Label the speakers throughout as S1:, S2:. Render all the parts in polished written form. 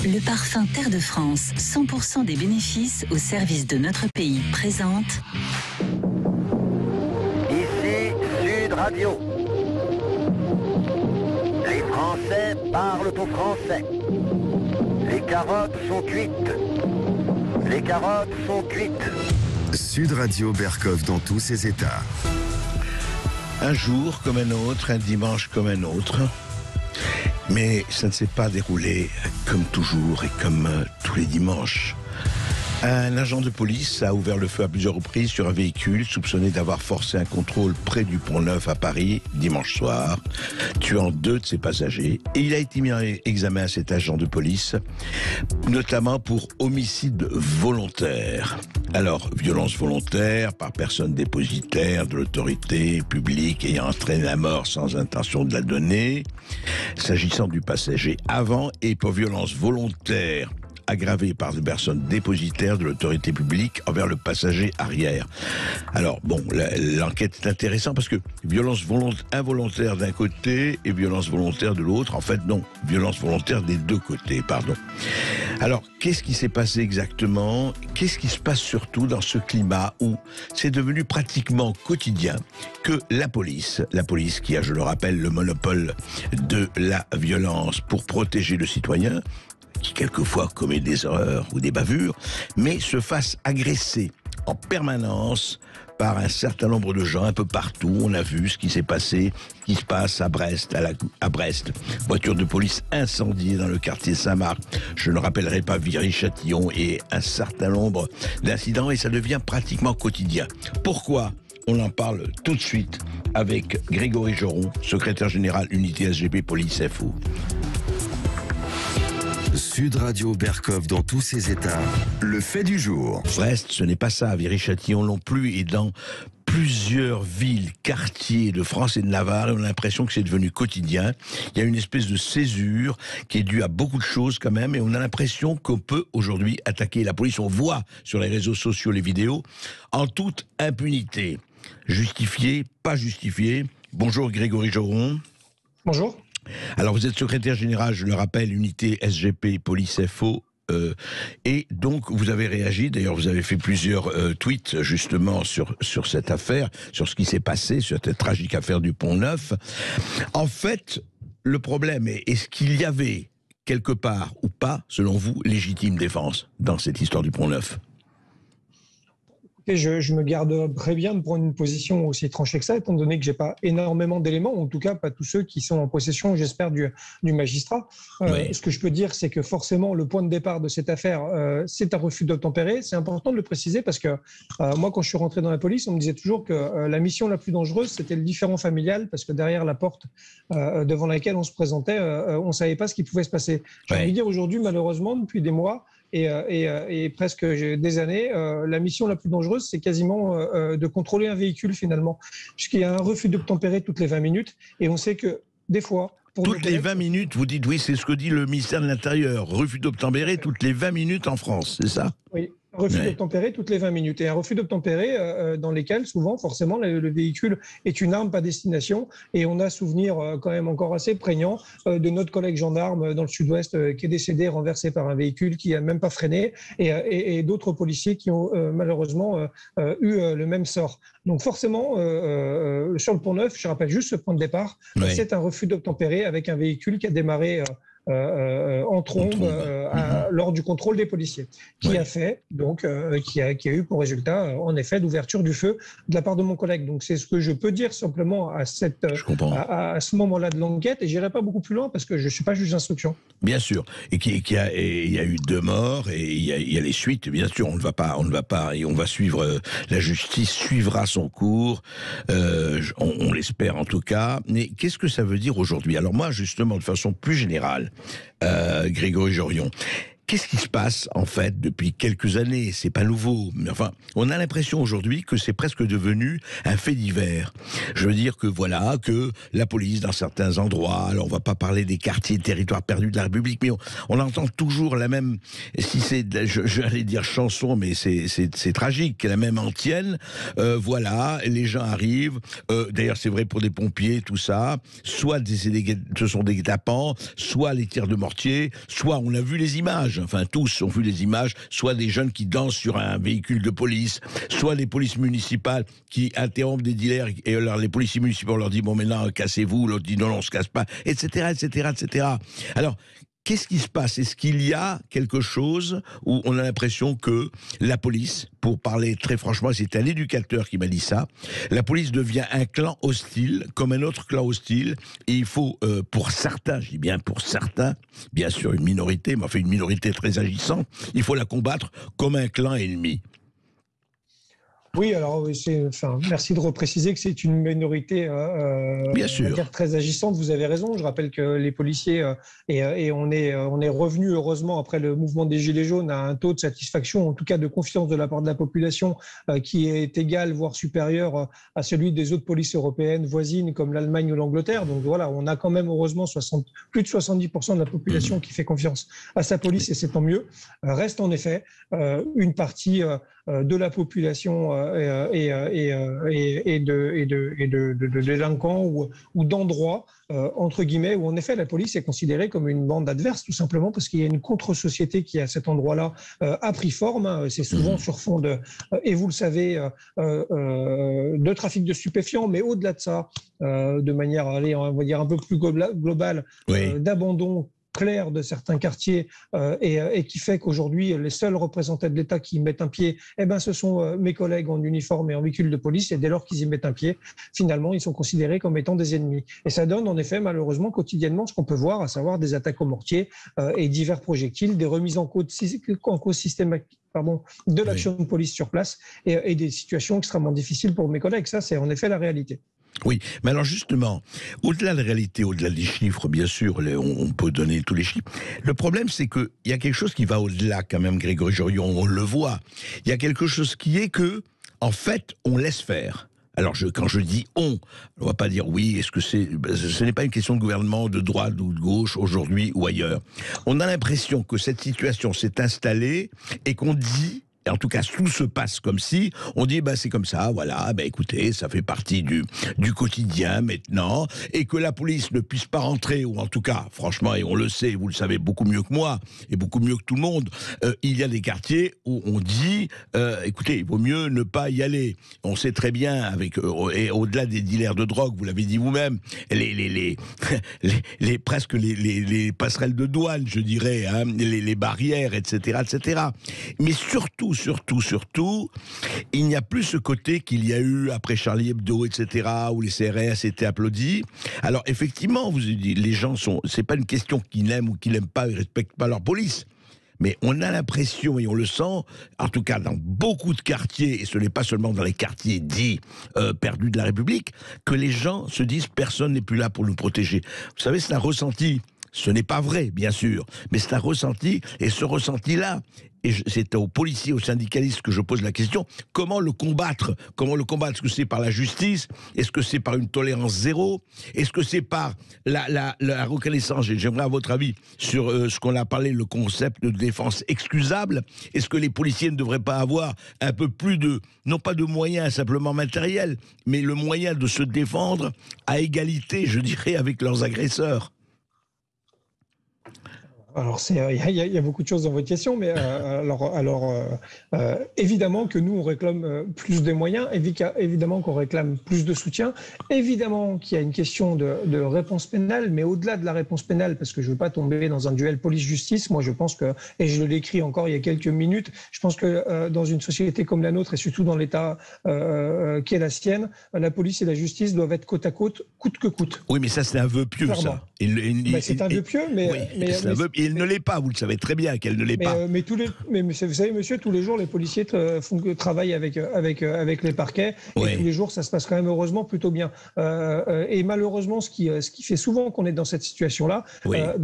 S1: Le parfum Terre de France, 100% des bénéfices au service de notre pays, présente...
S2: Ici Sud Radio. Les Français parlent au français. Les carottes sont cuites. Les carottes sont cuites.
S3: Sud Radio Berkov dans tous ses états.
S4: Un jour comme un autre, un dimanche comme un autre. Mais ça ne s'est pas déroulé comme toujours et comme tous les dimanches. Un agent de police a ouvert le feu à plusieurs reprises sur un véhicule soupçonné d'avoir forcé un contrôle près du Pont-Neuf à Paris, dimanche soir, tuant 2 de ses passagers. Et il a été mis en examen à cet agent de police, notamment pour homicide volontaire. Alors, violence volontaire par personne dépositaire de l'autorité publique ayant entraîné la mort sans intention de la donner, s'agissant du passager avant, et pour violence volontaire aggravée par des personnes dépositaires de l'autorité publique envers le passager arrière. Alors, bon, l'enquête est intéressante parce que violence involontaire d'un côté et violence volontaire de l'autre. En fait, non, violence volontaire des deux côtés, pardon. Alors, qu'est-ce qui s'est passé exactement? Qu'est-ce qui se passe surtout dans ce climat où c'est devenu pratiquement quotidien que la police qui a, je le rappelle, le monopole de la violence pour protéger le citoyen, qui quelquefois commet des erreurs ou des bavures, mais se fasse agresser en permanence par un certain nombre de gens un peu partout. On a vu ce qui s'est passé, ce qui se passe à Brest, à Brest. Voiture de police incendiée dans le quartier Saint-Marc. Je ne rappellerai pas Viry-Châtillon et un certain nombre d'incidents, et ça devient pratiquement quotidien. Pourquoi ? On en parle tout de suite avec Grégory Joron, secrétaire général unité SGP Police FO.
S3: Sud Radio Berkov dans tous ses états. Le fait du jour.
S4: Brest, ce n'est pas ça. Viry-Châtillon non plus. Et dans plusieurs villes, quartiers de France et de Navarre, on a l'impression que c'est devenu quotidien. Il y a une espèce de césure qui est due à beaucoup de choses quand même. Et on a l'impression qu'on peut aujourd'hui attaquer la police. On voit sur les réseaux sociaux les vidéos en toute impunité. Justifié, pas justifié. Bonjour Grégory Joron.
S5: Bonjour.
S4: Alors vous êtes secrétaire général, je le rappelle, unité SGP Police FO, et donc vous avez réagi, d'ailleurs vous avez fait plusieurs tweets justement sur cette affaire, sur ce qui s'est passé, sur cette tragique affaire du Pont-Neuf. En fait, le problème est-ce qu'il y avait quelque part ou pas, selon vous, légitime défense dans cette histoire du Pont-Neuf ?
S5: Je me garde très bien de prendre une position aussi tranchée que ça, étant donné que j'ai pas énormément d'éléments, ou en tout cas pas tous ceux qui sont en possession, j'espère, du magistrat.
S4: Oui.
S5: Ce que je peux dire, c'est que forcément, le point de départ de cette affaire, c'est un refus d'obtempérer. C'est important de le préciser parce que moi, quand je suis rentré dans la police, on me disait toujours que la mission la plus dangereuse, c'était le différend familial, parce que derrière la porte devant laquelle on se présentait, on savait pas ce qui pouvait se passer. J'ai envie de dire aujourd'hui, malheureusement, depuis des mois, et presque des années, la mission la plus dangereuse, c'est quasiment de contrôler un véhicule finalement, puisqu'il y a un refus d'obtempérer toutes les 20 minutes, et on sait que des fois...
S4: Toutes les 20 minutes, vous dites, oui, c'est ce que dit le ministère de l'Intérieur, refus d'obtempérer toutes les 20 minutes en France, c'est ça ?
S5: Oui. Un refus d'obtempérer toutes les 20 minutes. Et un refus d'obtempérer dans lesquels, souvent, forcément, le véhicule est une arme, pas destination. Et on a souvenir quand même encore assez prégnant de notre collègue gendarme dans le sud-ouest qui est décédé, renversé par un véhicule qui n'a même pas freiné, et d'autres policiers qui ont malheureusement eu le même sort. Donc forcément, sur le Pont-Neuf, je rappelle juste ce point de départ, c'est un refus d'obtempérer avec un véhicule qui a démarré... en trombe lors du contrôle des policiers, qui a fait donc qui a eu pour résultat en effet d'ouverture du feu de la part de mon collègue. Donc c'est ce que je peux dire simplement à ce moment-là de l'enquête, et j'irai pas beaucoup plus loin parce que je suis pas juge d'instruction.
S4: Bien sûr, et il y a eu 2 morts et il y a les suites. Bien sûr, on ne va pas et on va suivre, la justice suivra son cours. On l'espère en tout cas. Mais qu'est-ce que ça veut dire aujourd'hui ? Alors moi, justement, de façon plus générale, Grégory Joron, Qu'est-ce qui se passe, en fait, depuis quelques années? C'est pas nouveau. Mais enfin, on a l'impression aujourd'hui que c'est presque devenu un fait divers. Je veux dire que voilà, que la police, dans certains endroits, alors on va pas parler des quartiers, territoires perdus de la République, mais on entend toujours la même, si c'est, j'allais dire chanson, mais c'est tragique, la même antienne. Voilà, les gens arrivent, d'ailleurs c'est vrai pour des pompiers, tout ça, soit ce sont des guet-apens, soit les tirs de mortier, soit on a vu les images. Enfin, tous ont vu les images, soit des jeunes qui dansent sur un véhicule de police, soit les polices municipales qui interrompent des dealers, et alors les policiers municipaux leur disent « bon, maintenant, cassez-vous », l'autre dit « non, on se casse pas », etc., etc., etc. Alors, qu'est-ce qui se passe? Est-ce qu'il y a quelque chose où on a l'impression que la police, pour parler très franchement, c'est un éducateur qui m'a dit ça, la police devient un clan hostile, comme un autre clan hostile, et il faut, pour certains, je dis bien pour certains, bien sûr une minorité, mais enfin une minorité très agissante, il faut la combattre comme un clan ennemi.
S5: Oui, alors merci de repréciser que c'est une minorité
S4: bien sûr,
S5: très agissante. Vous avez raison. Je rappelle que les policiers, et on est revenu heureusement après le mouvement des Gilets jaunes à un taux de satisfaction, en tout cas de confiance de la part de la population, qui est égal, voire supérieur à celui des autres polices européennes voisines comme l'Allemagne ou l'Angleterre. Donc voilà, on a quand même heureusement plus de 70% de la population qui fait confiance à sa police, et c'est tant mieux. Reste en effet une partie de la population et de délinquants ou d'endroits, entre guillemets, où en effet la police est considérée comme une bande adverse, tout simplement parce qu'il y a une contre-société qui à cet endroit-là a pris forme. C'est souvent sur fond de, et vous le savez, de trafic de stupéfiants, mais au-delà de ça, de manière, allez, on va dire un peu plus globale, d'abandon clair de certains quartiers, et qui fait qu'aujourd'hui les seuls représentants de l'État qui y mettent un pied, ce sont mes collègues en uniforme et en véhicule de police, et dès lors qu'ils y mettent un pied, finalement ils sont considérés comme étant des ennemis. Et ça donne en effet malheureusement quotidiennement ce qu'on peut voir, à savoir des attaques au mortier et divers projectiles, des remises en cause systématiques de l'action de police sur place, et des situations extrêmement difficiles pour mes collègues. Ça, c'est en effet la réalité.
S4: Oui, mais alors justement, au-delà de la réalité, au-delà des chiffres, bien sûr, on peut donner tous les chiffres. Le problème, c'est qu'il y a quelque chose qui va au-delà quand même, Grégory Jorion, on le voit. Il y a quelque chose qui est que, en fait, on laisse faire. Alors, quand je dis on va pas dire oui, est-ce que ce n'est pas une question de gouvernement de droite ou de gauche, aujourd'hui ou ailleurs. On a l'impression que cette situation s'est installée et qu'on dit, en tout cas, tout se passe comme si on dit c'est comme ça, voilà, écoutez, ça fait partie du quotidien maintenant, et que la police ne puisse pas rentrer, ou en tout cas, franchement, et on le sait, vous le savez beaucoup mieux que moi, et beaucoup mieux que tout le monde, il y a des quartiers où on dit, écoutez, il vaut mieux ne pas y aller. On sait très bien, et au-delà des dealers de drogue, vous l'avez dit vous-même, presque les passerelles de douane, je dirais, hein, les barrières, etc., etc. Mais surtout, il n'y a plus ce côté qu'il y a eu après Charlie Hebdo, etc., où les CRS étaient applaudis. Alors effectivement, vous dites, les gens c'est pas une question qu'ils aiment ou qu'ils n'aiment pas, ils respectent pas leur police. Mais on a l'impression, et on le sent, en tout cas dans beaucoup de quartiers, et ce n'est pas seulement dans les quartiers dits perdus de la République, que les gens se disent personne n'est plus là pour nous protéger. Vous savez, c'est un ressenti. Ce n'est pas vrai, bien sûr, mais c'est un ressenti, et ce ressenti-là, et c'est aux policiers, aux syndicalistes que je pose la question, comment le combattre? Est-ce que c'est par la justice? Est-ce que c'est par une tolérance zéro? Est-ce que c'est par la reconnaissance? Et j'aimerais avoir votre avis sur ce qu'on a parlé, le concept de défense excusable. Est-ce que les policiers ne devraient pas avoir un peu plus non pas de moyens simplement matériels, mais le moyen de se défendre à égalité, je dirais, avec leurs agresseurs?
S5: Alors, il y a beaucoup de choses dans votre question, mais évidemment que nous, on réclame plus de moyens, évidemment qu'on réclame plus de soutien, évidemment qu'il y a une question de réponse pénale, mais au-delà de la réponse pénale, parce que je ne veux pas tomber dans un duel police-justice, moi je pense que, et je l'écris encore il y a quelques minutes, je pense que dans une société comme la nôtre, et surtout dans l'état qui est la sienne, la police et la justice doivent être côte à côte, coûte que coûte.
S4: Oui, mais ça c'est un vœu pieux, clairement. Ça.
S5: C'est un vœu pieux, mais...
S4: Oui, il ne l'est pas, vous le savez très bien qu'elle ne l'est pas.
S5: Mais vous savez, monsieur, tous les jours, les policiers travaillent avec les parquets, et tous les jours, ça se passe quand même heureusement plutôt bien. Et malheureusement, ce qui fait souvent qu'on est dans cette situation-là,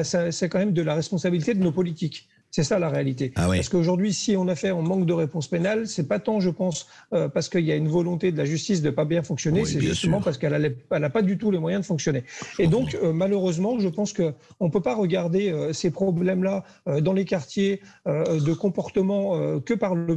S5: c'est quand même de la responsabilité de nos politiques. C'est ça la réalité.
S4: Ah ouais.
S5: Parce qu'aujourd'hui, si on manque de réponse pénale, c'est pas tant, je pense, parce qu'il y a une volonté de la justice de ne pas bien fonctionner, c'est justement parce qu'elle n'a pas du tout les moyens de fonctionner. Et donc, malheureusement, je pense qu'on ne peut pas regarder ces problèmes-là dans les quartiers de comportement que par la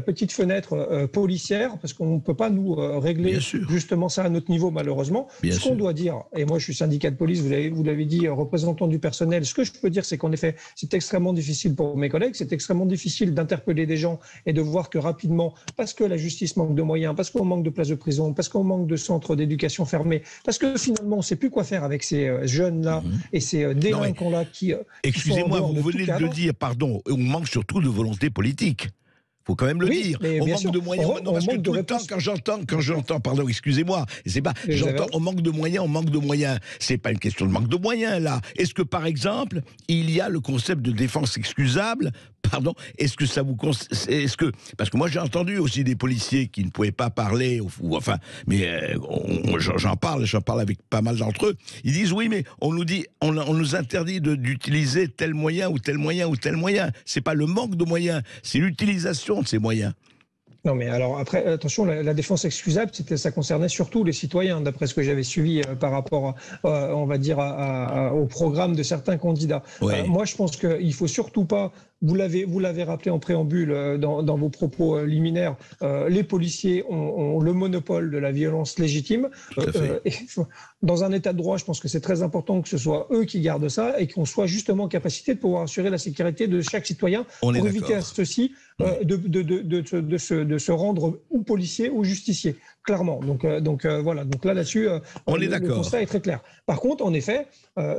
S5: petite fenêtre policière, parce qu'on ne peut pas nous régler justement ça à notre niveau, malheureusement. Ce qu'on doit dire, et moi je suis syndicat de police, vous l'avez dit, représentant du personnel, ce que je peux dire, c'est qu'en effet, c'est extrêmement difficile pour mes collègues, c'est extrêmement difficile d'interpeller des gens et de voir que rapidement, parce que la justice manque de moyens, parce qu'on manque de places de prison, parce qu'on manque de centres d'éducation fermés, parce que finalement on ne sait plus quoi faire avec ces jeunes-là et ces délinquants-là qui...
S4: Excusez-moi, vous venez de le dire, pardon, on manque surtout de volonté politique. Il faut quand même le dire. On manque de moyens. Parce que tout le temps, quand j'entends, pardon, excusez-moi, c'est pas, j'entends, on manque de moyens. C'est pas une question de manque de moyens, là. Est-ce que, par exemple, il y a le concept de défense excusable? Pardon, est-ce que ça vous... Parce que moi, j'ai entendu aussi des policiers qui ne pouvaient pas parler, j'en parle avec pas mal d'entre eux. Ils disent, oui, mais on nous interdit d'utiliser tel moyen ou tel moyen ou tel moyen. C'est pas le manque de moyens, c'est l'utilisation de ces moyens.
S5: Non, mais alors après, attention, la défense excusable, ça concernait surtout les citoyens, d'après ce que j'avais suivi par rapport, on va dire, au programme de certains candidats. Ouais. Moi, je pense qu'il ne faut surtout pas, vous l'avez rappelé en préambule dans vos propos liminaires, les policiers ont le monopole de la violence légitime. Dans un état de droit, je pense que c'est très important que ce soit eux qui gardent ça et qu'on soit justement en capacité de pouvoir assurer la sécurité de chaque citoyen pour éviter à ceux-ci de se rendre ou policier ou justicier, clairement. Donc voilà. Donc là-dessus, le constat est très clair. Par contre, en effet,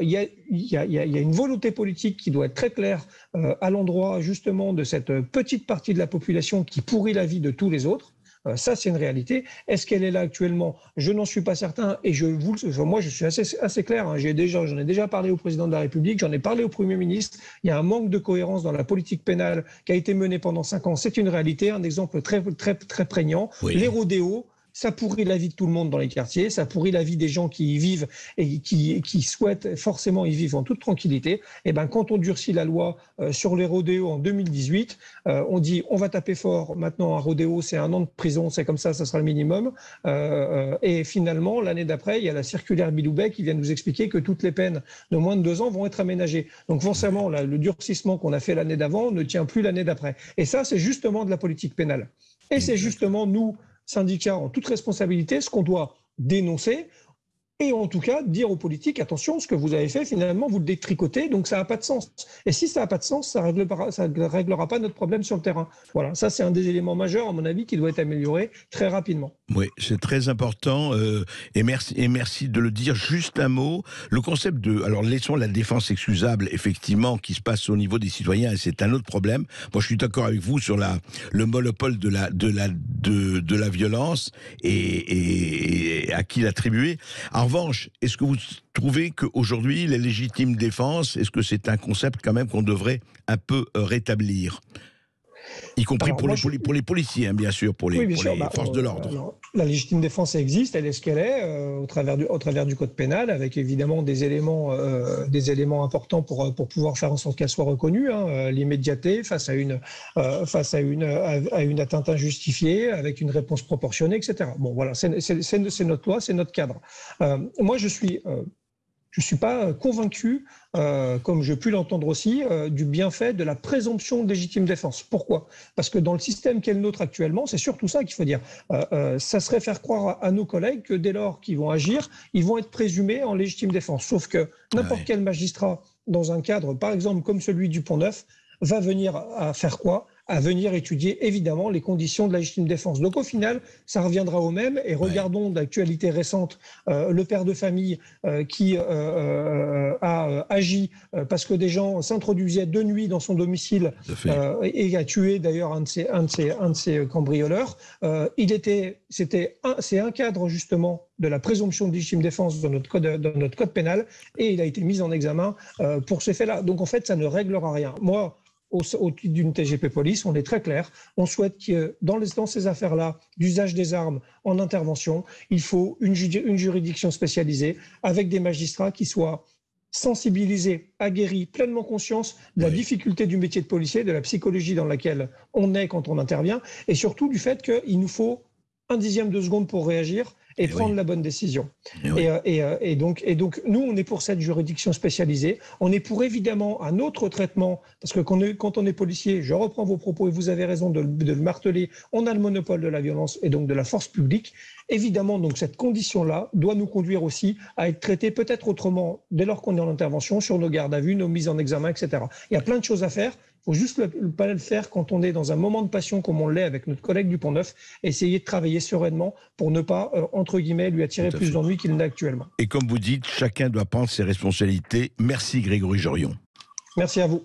S5: il y a une volonté politique qui doit être très claire à l'endroit justement de cette petite partie de la population qui pourrit la vie de tous les autres. Ça, c'est une réalité. Est-ce qu'elle est là actuellement? Je n'en suis pas certain. Et moi, je suis assez clair. Hein. J'en ai déjà parlé au président de la République, j'en ai parlé au Premier ministre. Il y a un manque de cohérence dans la politique pénale qui a été menée pendant 5 ans. C'est une réalité, un exemple très, très, très prégnant. Oui. Les rodéos, ça pourrit la vie de tout le monde dans les quartiers, ça pourrit la vie des gens qui y vivent et qui souhaitent forcément y vivre en toute tranquillité. Et ben, quand on durcit la loi sur les rodéos en 2018, on dit on va taper fort, maintenant un rodéo c'est 1 an de prison, c'est comme ça sera le minimum. Et finalement, l'année d'après, il y a la circulaire Biloubet qui vient nous expliquer que toutes les peines de moins de 2 ans vont être aménagées. Donc forcément, le durcissement qu'on a fait l'année d'avant ne tient plus l'année d'après. Et ça, c'est justement de la politique pénale. Et c'est justement nous, syndicats, en toute responsabilité, ce qu'on doit dénoncer et en tout cas dire aux politiques, attention, ce que vous avez fait, finalement, vous le détricotez, donc ça n'a pas de sens. Et si ça n'a pas de sens, ça ne réglera pas notre problème sur le terrain. Voilà, ça c'est un des éléments majeurs, à mon avis, qui doit être amélioré très rapidement.
S4: Oui, c'est très important et merci de le dire. Juste un mot, le concept alors laissons la défense excusable, effectivement, qui se passe au niveau des citoyens, et c'est un autre problème. Moi, je suis d'accord avec vous sur le monopole de la violence et à qui l'attribuer. En revanche, est-ce que vous trouvez qu'aujourd'hui, la légitime défense, est-ce que c'est un concept quand même qu'on devrait un peu rétablir ? Y compris pour les policiers, hein, bien sûr, pour les forces de l'ordre.
S5: La légitime défense existe, elle est ce qu'elle est, au travers du code pénal, avec évidemment des éléments importants pour pouvoir faire en sorte qu'elle soit reconnue, hein, l'immédiateté face à une atteinte injustifiée, avec une réponse proportionnée, etc. Bon, voilà, c'est notre loi, c'est notre cadre. Moi, je suis pas convaincu, comme j'ai pu l'entendre aussi, du bienfait de la présomption de légitime défense. Pourquoi ? Parce que dans le système qui est le nôtre actuellement, c'est surtout ça qu'il faut dire. Ça serait faire croire à nos collègues que dès lors qu'ils vont agir, ils vont être présumés en légitime défense. Sauf que n'importe quel magistrat, dans un cadre, par exemple, comme celui du Pont-Neuf, va venir à faire quoi ? À venir étudier évidemment les conditions de la légitime défense. Donc au final, ça reviendra au même. Et regardons d'actualité récente le père de famille qui a agi parce que des gens s'introduisaient de nuit dans son domicile et a tué d'ailleurs un de ses cambrioleurs. C'est un cadre justement de la présomption de légitime défense dans notre code pénal et il a été mis en examen pour ces faits-là. Donc en fait, ça ne réglera rien. Moi, au titre d'une TGP Police, on est très clair. On souhaite que dans ces affaires-là, d'usage des armes en intervention, il faut une juridiction spécialisée avec des magistrats qui soient sensibilisés, aguerris, pleinement conscience de la difficulté du métier de policier, de la psychologie dans laquelle on est quand on intervient, et surtout du fait qu'il nous faut un dixième de seconde pour réagir et prendre la bonne décision. Et donc, nous, on est pour cette juridiction spécialisée. On est pour, évidemment, un autre traitement, parce que quand on est policier, je reprends vos propos et vous avez raison de le marteler, on a le monopole de la violence et donc de la force publique. Évidemment, donc, cette condition-là doit nous conduire aussi à être traité peut-être autrement dès lors qu'on est en intervention, sur nos gardes à vue, nos mises en examen, etc. Il y a plein de choses à faire. Il faut juste pas le faire quand on est dans un moment de passion comme on l'est avec notre collègue du Pont-Neuf, essayer de travailler sereinement pour ne pas, entre guillemets, lui attirer plus d'ennuis qu'il n'a actuellement.
S4: Et comme vous dites, chacun doit prendre ses responsabilités. Merci Grégory Jorion.
S5: Merci à vous.